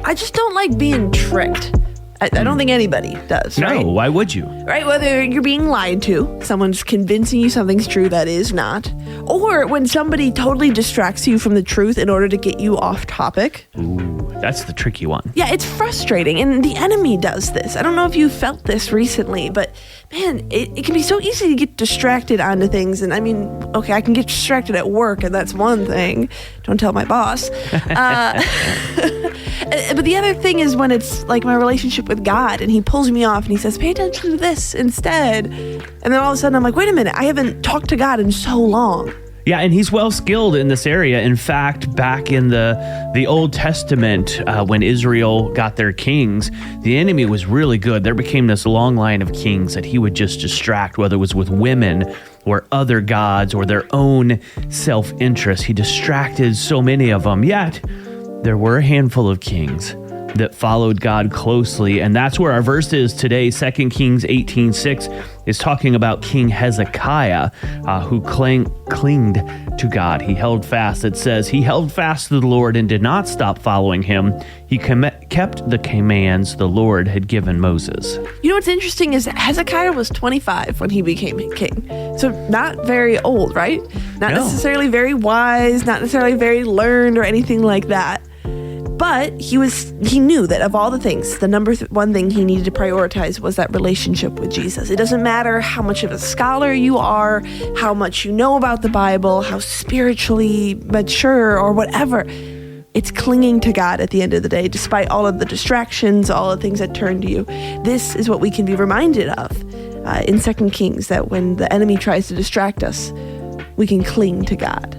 I just don't like being tricked. I don't think anybody does, right? No, why would you? Right, whether you're being lied to, someone's convincing you something's true that is not, or when somebody totally distracts you from the truth in order to get you off topic. Ooh, that's the tricky one. Yeah, it's frustrating, and the enemy does this. I don't know if you felt this recently, but man, it can be so easy to get distracted onto things. And I mean, okay, I can get distracted at work, and that's one thing. Don't tell my boss. But the other thing is when it's like my relationship with God and he pulls me off and he says, pay attention to this instead. And then all of a sudden I'm like, wait a minute, I haven't talked to God in so long. Yeah, and he's well skilled in this area. In fact, back in the Old Testament, when Israel got their kings, the enemy was really good. There became this long line of kings that he would just distract, whether it was with women or other gods or their own self-interest. He distracted so many of them, yet there were a handful of kings that followed God closely, and that's where our verse is today. 2 Kings 18:6 is talking about King Hezekiah, who clinged to God. He held fast. It says, he held fast to the Lord and did not stop following him. He kept the commands the Lord had given Moses. You know what's interesting is that Hezekiah was 25 when he became king. So not very old, right? Not necessarily very wise, not necessarily very learned or anything like that. But he knew that of all the things, the number one thing he needed to prioritize was that relationship with Jesus. It doesn't matter how much of a scholar you are, how much you know about the Bible, how spiritually mature or whatever. It's clinging to God at the end of the day, despite all of the distractions, all the things that turn to you. This is what we can be reminded of in 2 Kings, that when the enemy tries to distract us, we can cling to God.